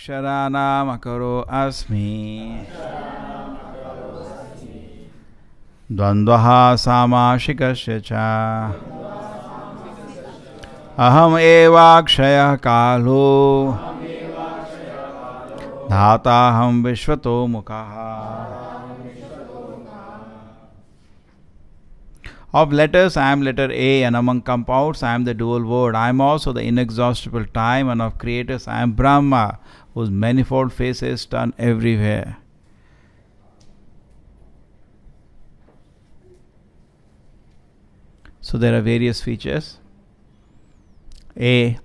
Aksharanam akaro asmi. Dvandvaha samashikasya cha. Aham evakshaya kalo. Dhataham vishvato mukhaha. Of letters, I am letter A, and among compounds, I am the dual word. I am also the inexhaustible time, and of creators, I am Brahma, whose manifold faces turn everywhere. So there are various features. A.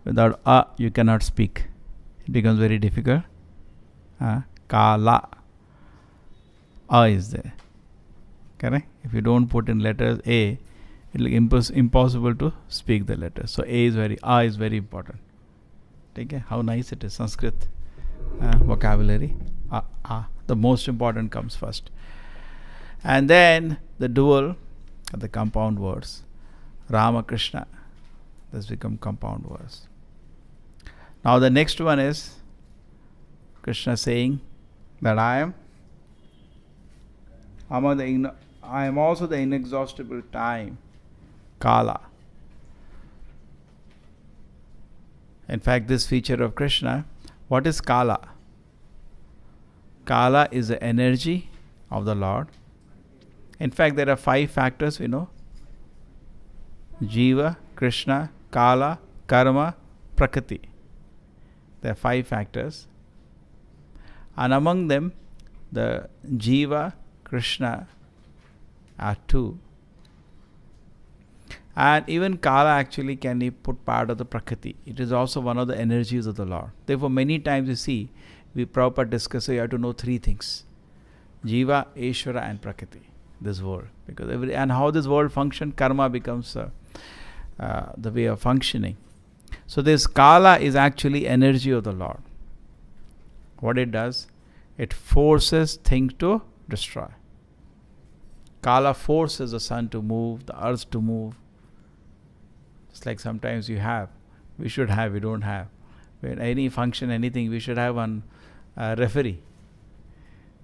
Without A, you cannot speak. It becomes very difficult. Kala. A is there. Correct? If you don't put in letters A, it will be impossible to speak the letters. So A is very important. Okay? How nice it is. Sanskrit vocabulary. The most important comes first. And then the dual, the compound words. Rama, Krishna. This become compound words. Now the next one is Krishna saying that I am also the inexhaustible time, Kala. In fact, this feature of Krishna, what is Kala? Kala is the energy of the Lord. In fact, there are 5 factors we know. Jiva, Krishna, Kala, Karma, Prakriti. There are 5 factors. And among them, the Jiva, Krishna are 2. And even Kala actually can be put part of the Prakriti. It is also one of the energies of the Lord. Therefore, many times you see, we proper discuss, so you have to know 3 things. Jiva, Ishvara and Prakriti. This world. And how this world functions, karma becomes the way of functioning. So this Kala is actually energy of the Lord. What it does? It forces things to destroy. Kala forces the sun to move, the earth to move. It's like sometimes we should have, we don't have. When any function, anything, we should have one referee.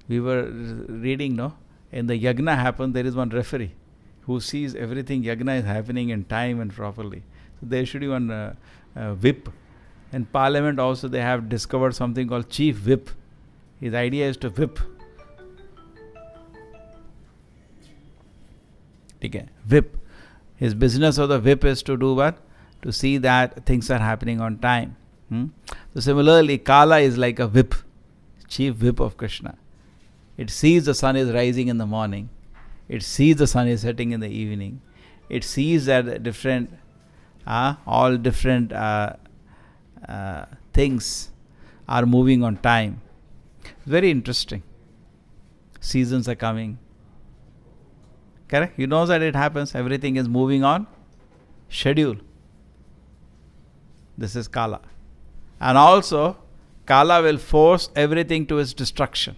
We were reading, in the yagna happen, there is one referee who sees everything yagna is happening in time and properly. So there should be one whip. In parliament also they have discovered something called chief whip. His idea is to whip. Okay. Whip. His business of the whip is to do what? To see that things are happening on time. So similarly, Kala is like a whip, chief whip of Krishna. It sees the sun is rising in the morning. It sees the sun is setting in the evening. It sees that all different things are moving on time. Very interesting. Seasons are coming. Correct? You know that it happens. Everything is moving on schedule. This is Kala. And also, Kala will force everything to its destruction.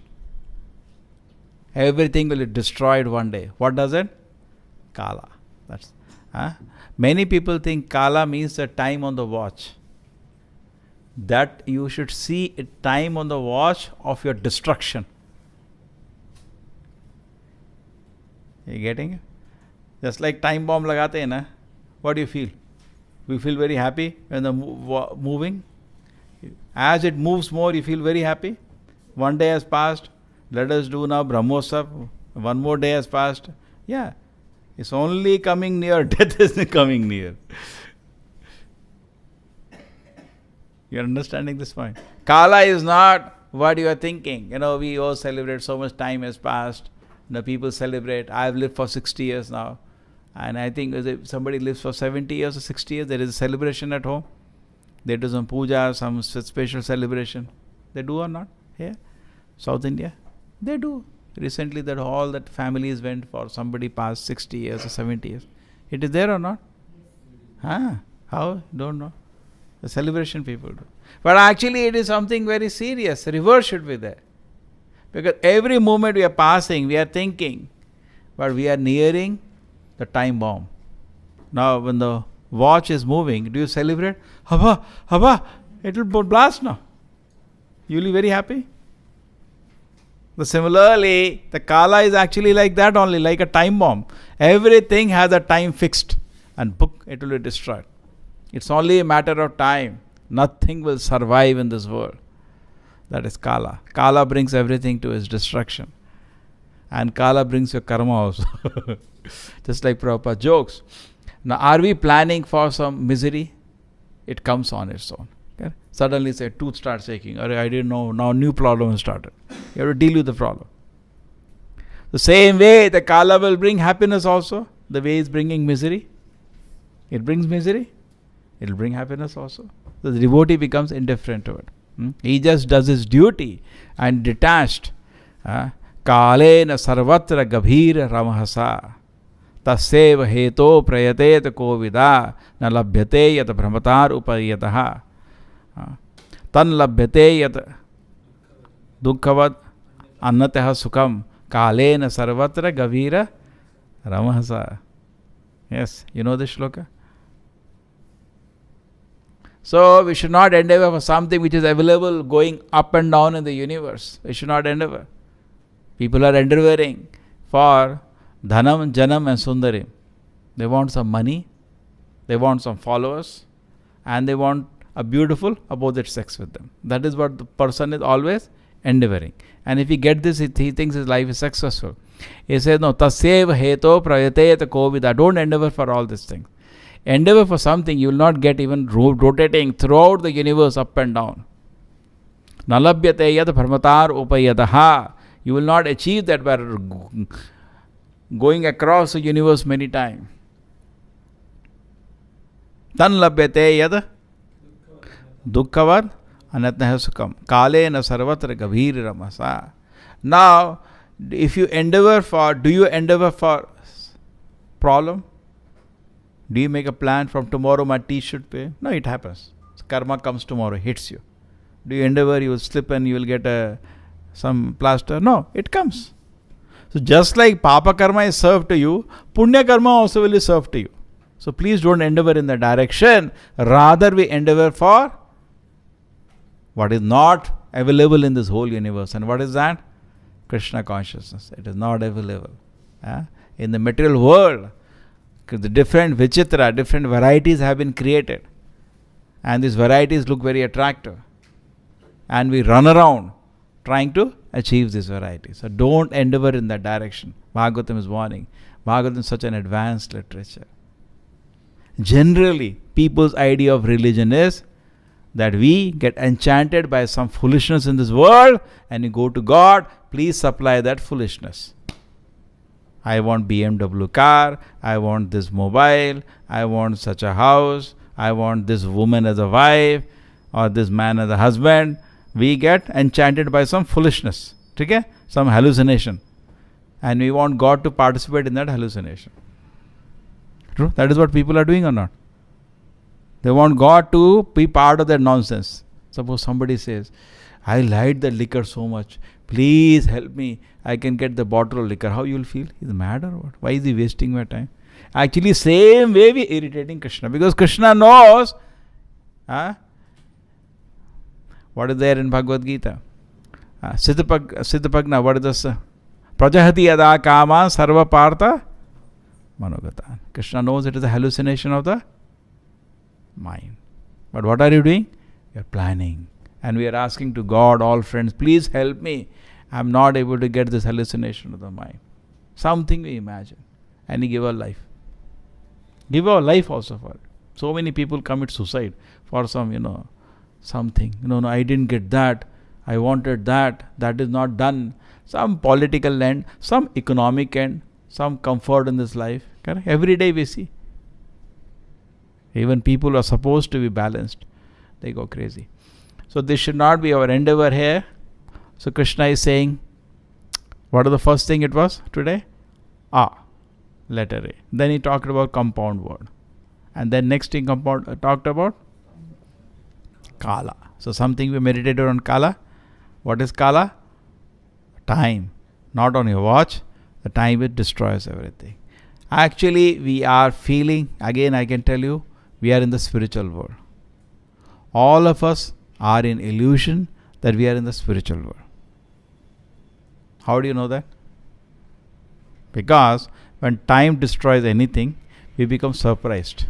Everything will be destroyed one day. What does it? Kala. That's many people think Kala means the time on the watch. That you should see a time on the watch of your destruction. You getting it? Just like time bomb lagate hai na. What do you feel? We feel very happy when the moving. As it moves more, you feel very happy. One day has passed. Let us do now Brahmotsav. One more day has passed. Yeah. It's only coming near. Death is coming near. You're understanding this point? Kala is not what you are thinking. We all celebrate, so much time has passed. People celebrate. I've lived for 60 years now. And I think if somebody lives for 70 years or 60 years, there is a celebration at home. They do some puja, some special celebration. They do or not? Here? South India? They do. Recently all that families went for somebody past 60 years or 70 years. It is there or not? How? Don't know. The celebration people do. But actually it is something very serious. Reverse should be there. Because every moment we are passing, we are thinking, but we are nearing the time bomb. Now when the watch is moving, do you celebrate? Haba, haba, It will blast now. You will be very happy. But similarly, the Kala is actually like that only, like a time bomb. Everything has a time fixed, and book, it will be destroyed. It's only a matter of time. Nothing will survive in this world. That is Kala. Kala brings everything to its destruction. And Kala brings your karma also. Just like Prabhupada jokes. Now, are we planning for some misery? It comes on its own. Okay? Suddenly, say, tooth starts shaking. Or I didn't know, now new problem has started. You have to deal with the problem. The same way, the Kala will bring happiness also. The way it's bringing misery. It brings misery. It will bring happiness also. So the devotee becomes indifferent to it. He just does his duty and detached. Kalena sarvatra gabhir ramahasa taseva heto prayatet kovida na labhyate yat brahmatar upayataha tan labhyate yat dukkavad annataha sukham kalena sarvatra gabhira ramahasa. Yes, you know this shloka? So we should not endeavor for something which is available going up and down in the universe. We should not endeavor. People are endeavoring for dhanam, janam and sundarim. They want some money, they want some followers, and they want a beautiful opposite sex with them. That is what the person is always endeavoring. And if he gets this, he thinks his life is successful. He says, no, tasev heto prayateyat kovida. Don't endeavor for all these things. Endeavor for something you will not get even rotating throughout the universe up and down. Nalabhyate yad bharmatar upayadaha. You will not achieve that by going across the universe many times. Tan labhyate yad dukkavad anatnaha sukham. Kalena sarvatra gabhir ramasa. Now, if you endeavor for, do you endeavor for problem? Do you make a plan from tomorrow my teeth should pay? No, it happens. Karma comes tomorrow, hits you. Do you endeavor, you will slip and you will get some plaster? No, it comes. So just like Papa Karma is served to you, Punya Karma also will be served to you. So please don't endeavor in that direction. Rather we endeavor for what is not available in this whole universe. And what is that? Krishna consciousness. It is not available. In the material world, the different vichitra, different varieties have been created. And these varieties look very attractive. And we run around trying to achieve this variety. So don't endeavor in that direction. Bhagavatam is warning. Bhagavatam is such an advanced literature. Generally, people's idea of religion is that we get enchanted by some foolishness in this world and you go to God, please supply that foolishness. I want BMW car, I want this mobile, I want such a house, I want this woman as a wife or this man as a husband. We get enchanted by some foolishness, okay? Some hallucination. And we want God to participate in that hallucination. True? That is what people are doing or not? They want God to be part of that nonsense. Suppose somebody says, I liked the liquor so much. Please help me. I can get the bottle of liquor. How you will feel? He's mad or what? Why is he wasting my time? Actually, same way we are irritating Krishna. Because Krishna knows what is there in Bhagavad Gita. Siddhapagna, what is this? Prajahati yada kama sarva partha manogatan. Krishna knows it is a hallucination of the mind. But what are you doing? You are planning. And we are asking to God, all friends, please help me. I am not able to get this hallucination of the mind. Something we imagine. And we give our life. Give our life also for it. So many people commit suicide for some, something. No, I didn't get that. I wanted that. That is not done. Some political end, some economic end, some comfort in this life. Correct? Every day we see. Even people who are supposed to be balanced, they go crazy. So this should not be our endeavor here. So Krishna is saying, what is the first thing it was today? Letter A. Then he talked about compound word. And then next thing talked about Kala. So something we meditated on Kala. What is Kala? Time. Not on your watch. The time it destroys everything. Actually, we are feeling, again I can tell you, we are in the spiritual world. All of us are in illusion that we are in the spiritual world. How do you know that? Because when time destroys anything, we become surprised.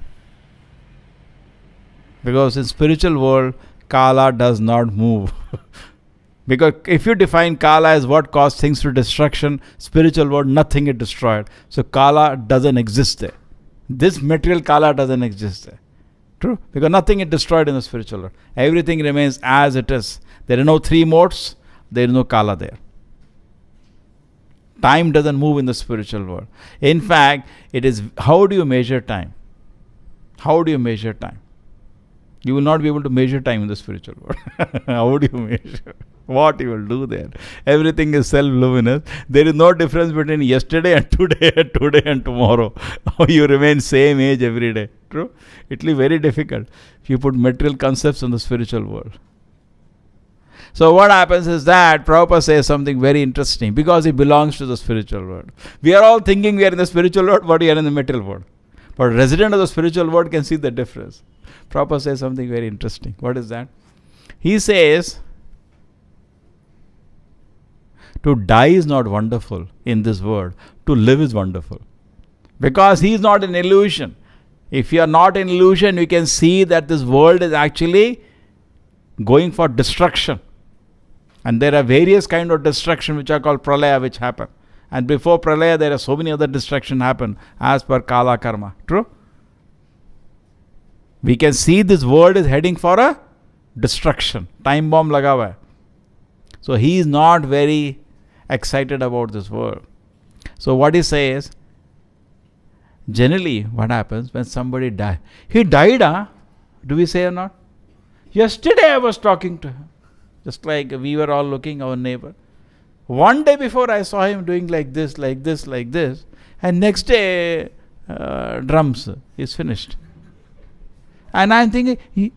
Because in spiritual world, Kala does not move. Because if you define Kala as what caused things to destruction, spiritual world, nothing is destroyed. So Kala doesn't exist there. This material Kala doesn't exist there. True? Because nothing is destroyed in the spiritual world. Everything remains as it is. There are no three modes. There is no Kala there. Time doesn't move in the spiritual world. In fact, it is, how do you measure time? How do you measure time? You will not be able to measure time in the spiritual world. How do you measure? What you will do there? Everything is self-luminous. There is no difference between yesterday and today, today and tomorrow. You remain same age every day. True? It will be very difficult if you put material concepts in the spiritual world. So what happens is that Prabhupada says something very interesting because he belongs to the spiritual world. We are all thinking we are in the spiritual world, but we are in the material world. But resident of the spiritual world can see the difference. Prabhupada says something very interesting. What is that? He says, to die is not wonderful in this world. To live is wonderful. Because he is not an illusion. If you are not an illusion, you can see that this world is actually going for destruction. And there are various kinds of destruction which are called pralaya, which happen. And before pralaya, there are so many other destruction happen as per Kala Karma. True? We can see this world is heading for a destruction. Time bomb laga hua hai. So he is not very excited about this world. So what he says, generally what happens when somebody dies? He died, huh? Do we say or not? Yesterday I was talking to him. Just like we were all looking our neighbor. One day before I saw him doing like this, like this, like this. And next day, drums is finished. And I'm thinking,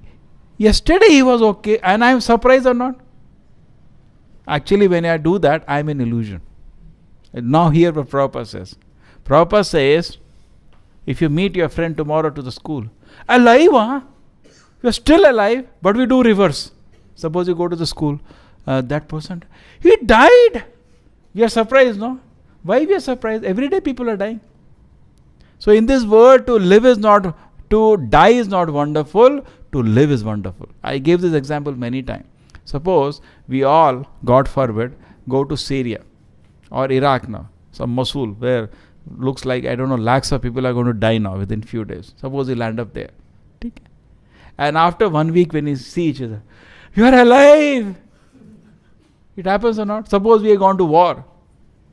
yesterday he was okay. And I'm surprised or not? Actually, when I do that, I'm in illusion. And now hear what Prabhupada says. Prabhupada says, if you meet your friend tomorrow to the school, alive, huh? You're still alive, but we do reverse. Suppose you go to the school, that person, he died. We are surprised, no? Why we are surprised? Every day people are dying. So in this world, to die is not wonderful, to live is wonderful. I gave this example many times. Suppose we all, God forbid, go to Syria or Iraq now, some Mosul, where looks like, I don't know, lakhs of people are going to die now within few days. Suppose we land up there. And after 1 week when we see each other, you are alive. It happens or not? Suppose we have gone to war.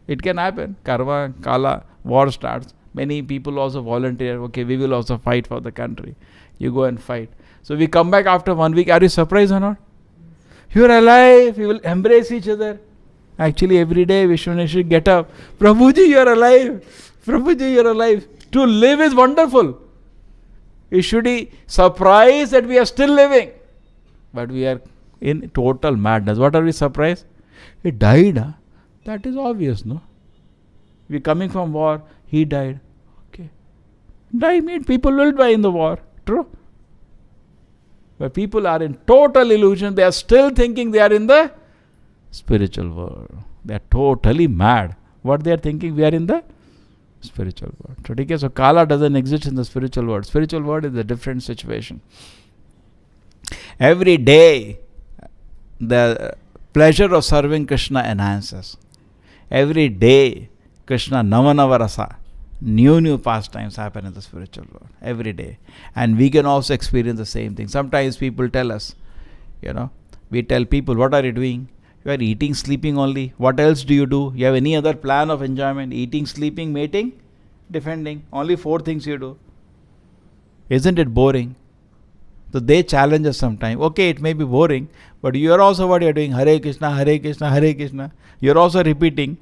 It can happen. Karma, Kala, war starts. Many people also volunteer. Okay, we will also fight for the country. You go and fight. So we come back after 1 week. Are you surprised or not? You are alive. We will embrace each other. Actually, every day we should get up. Prabhuji, you are alive. Prabhuji, you are alive. To live is wonderful. We should be surprised that we are still living. But we are in total madness. What are we surprised? He died. Huh? That is obvious, no? We are coming from war. He died. Okay. Die means people will die in the war. True. But people are in total illusion. They are still thinking they are in the spiritual world. They are totally mad. What they are thinking? We are in the spiritual world. So Kala doesn't exist in the spiritual world. Spiritual world is a different situation. Every day, the pleasure of serving Krishna enhances. Every day, Krishna Navanava Rasa, new pastimes happen in the spiritual world. Every day. And we can also experience the same thing. Sometimes people tell us, we tell people, what are you doing? You are eating, sleeping only. What else do you do? You have any other plan of enjoyment? Eating, sleeping, mating, defending. Only 4 things you do. Isn't it boring? So they challenge us sometimes. Okay, it may be boring, but you are also what you are doing. Hare Krishna, Hare Krishna, Hare Krishna. You are also repeating.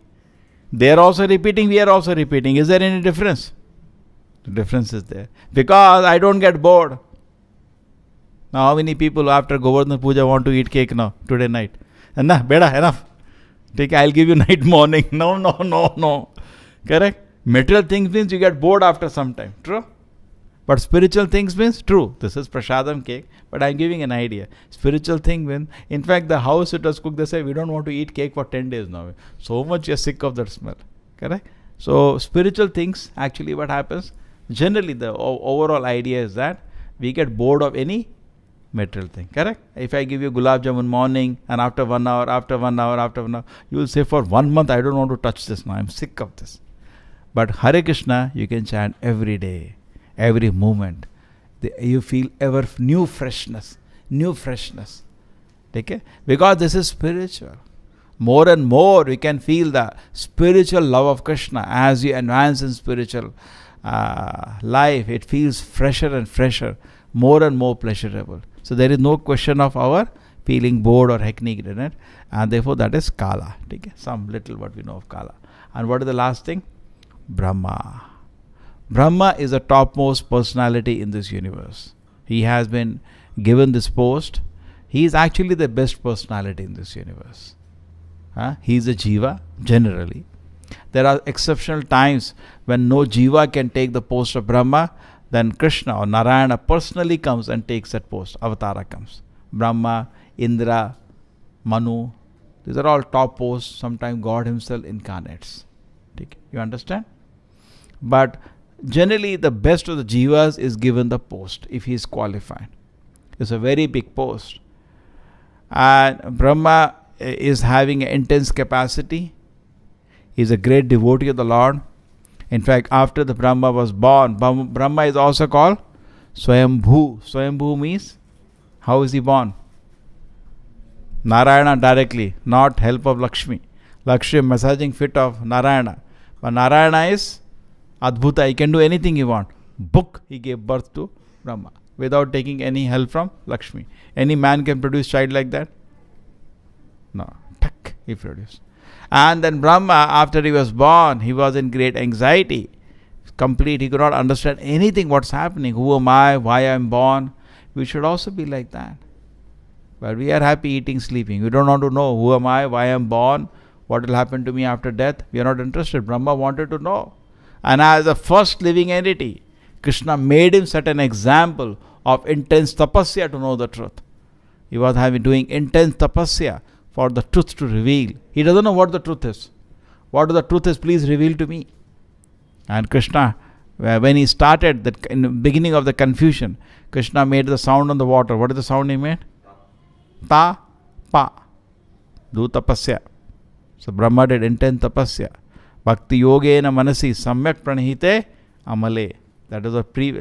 They are also repeating, we are also repeating. Is there any difference? The difference is there. Because I don't get bored. Now how many people after Govardhan Puja want to eat cake now, today night? And beda, enough. I'll give you night, morning. No. Correct? Material things means you get bored after some time. True? But spiritual things means true. This is prasadam cake, but I'm giving an idea. Spiritual thing means, in fact, the house it was cooked, they say we don't want to eat cake for 10 days now. So much you're sick of that smell. Correct? So spiritual things, actually what happens, generally the overall idea is that we get bored of any material thing. Correct? If I give you gulab jamun morning and after 1 hour, after 1 hour, after 1 hour, you will say for 1 month I don't want to touch this now. I'm sick of this. But Hare Krishna you can chant every day, every moment. You feel ever new freshness. Okay? Because this is spiritual. More and more we can feel the spiritual love of Krishna as you advance in spiritual life. It feels fresher and fresher, more and more pleasurable. So there is no question of our feeling bored or hackneyed in it, and therefore that is Kala. Okay? Some little what we know of Kala. And what is the last thing? Brahma. Brahma is the topmost personality in this universe. He has been given this post. He is actually the best personality in this universe. He is a jiva, generally. There are exceptional times when no jiva can take the post of Brahma. Then Krishna or Narayana personally comes and takes that post. Avatara comes. Brahma, Indra, Manu. These are all top posts. Sometimes God himself incarnates. You understand? But generally the best of the jivas is given the post if he is qualified. It's a very big post. And Brahma is having an intense capacity. He is a great devotee of the Lord. In fact, after the Brahma was born, Brahma is also called Swayambhu. Swayambhu means, how is he born? Narayana directly, not help of Lakshmi. Lakshmi massaging feet of Narayana. But Narayana is Adbhuta. He can do anything he wants. Book, he gave birth to Brahma without taking any help from Lakshmi. Any man can produce child like that? No. Tak, he produced. And then Brahma, after he was born, he was in great anxiety. Complete. He could not understand anything what's happening. Who am I? Why I am born? We should also be like that. But we are happy eating, sleeping. We don't want to know who am I? Why I am born? What will happen to me after death? We are not interested. Brahma wanted to know. And as the first living entity, Krishna made him set an example of intense tapasya to know the truth. He was doing intense tapasya for the truth to reveal. He doesn't know what the truth is. What the truth is, please reveal to me. And Krishna, when he started, that in the beginning of the confusion, Krishna made the sound on the water. What is the sound he made? Ta, pa. Do tapasya. So Brahma did intense tapasya. Bhakti yogena manasi samyak pranihite amale. That is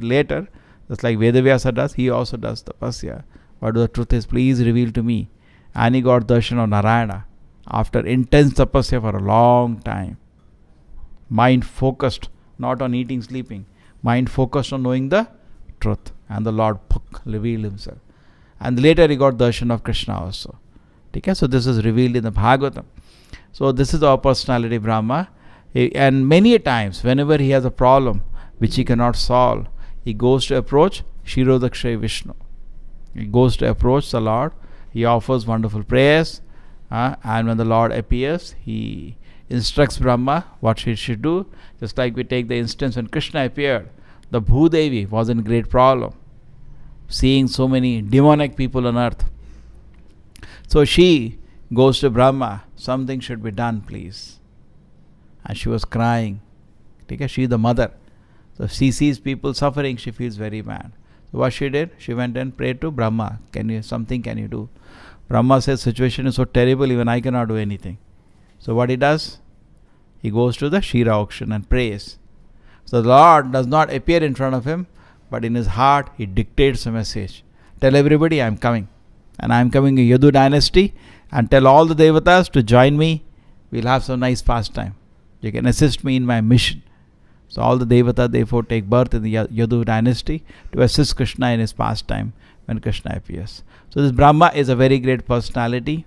later. Just like Vedavyasa does, he also does tapasya. What the truth is, please reveal to me. And he got darshan of Narayana after intense tapasya for a long time. Mind focused, not on eating, sleeping. Mind focused on knowing the truth. And the Lord revealed himself. And later he got darshan of Krishna also. Okay? So this is revealed in the Bhagavatam. So this is our personality, Brahma. And many times, whenever he has a problem which he cannot solve, he goes to approach Shirodakshay Vishnu. He goes to approach the Lord. He offers wonderful prayers. And when the Lord appears, he instructs Brahma what he should do. Just like we take the instance when Krishna appeared, the Bhudevi was in great problem, seeing so many demonic people on earth. So she goes to Brahma, something should be done, please. And she was crying. She is the mother. So she sees people suffering, she feels very bad. So what she did? She went and prayed to Brahma. Something can you do? Brahma says, situation is so terrible, even I cannot do anything. So what he does? He goes to the Shira auction and prays. So the Lord does not appear in front of him, but in his heart he dictates a message. Tell everybody I am coming. And I am coming in Yadu dynasty, and tell all the devatas to join me. We'll have some nice pastime. You can assist me in my mission. So all the devatas therefore take birth in the Yadu dynasty to assist Krishna in his pastime when Krishna appears. So this Brahma is a very great personality.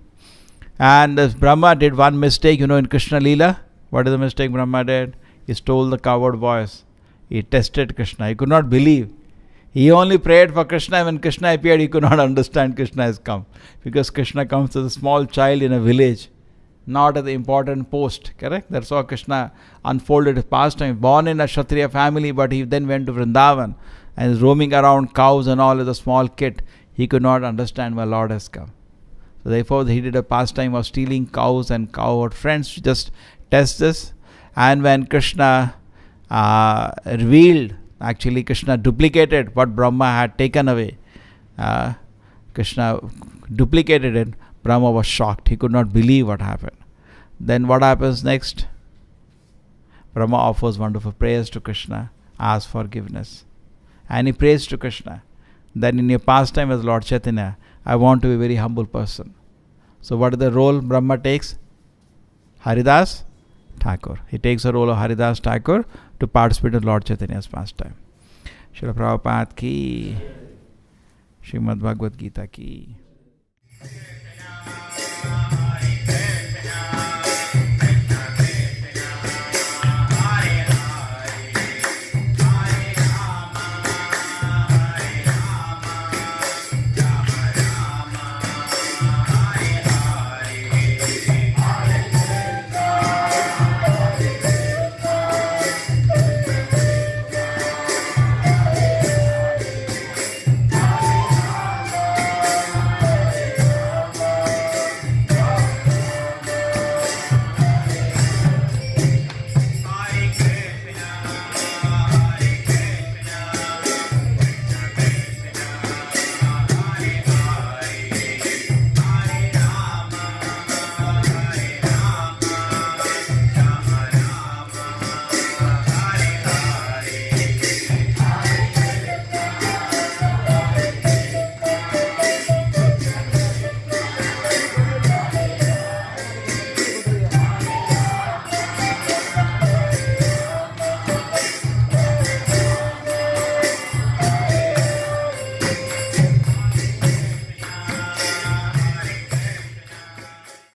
And this Brahma did one mistake, in Krishna Leela. What is the mistake Brahma did? He stole the coward voice. He tested Krishna. He could not believe. He only prayed for Krishna. When Krishna appeared, he could not understand Krishna has come. Because Krishna comes as a small child in a village, not at the important post. Correct? That's how Krishna unfolded his pastime. Born in a Kshatriya family, but he then went to Vrindavan and is roaming around cows and all as a small kid, he could not understand why Lord has come. So therefore he did a pastime of stealing cows and cowherd friends to just test this. And when Krishna revealed, actually Krishna duplicated what Brahma had taken away. Krishna duplicated it. Brahma was shocked. He could not believe what happened. Then what happens next? Brahma offers wonderful prayers to Krishna, asks forgiveness. And he prays to Krishna. Then in your pastime as Lord Chaitanya, I want to be a very humble person. So what is the role Brahma takes? Haridas Thakur. He takes the role of Haridas Thakur to participate in Lord Chaitanya's pastime. Srila Prabhupada ki, Srimad Bhagavad Gita ki.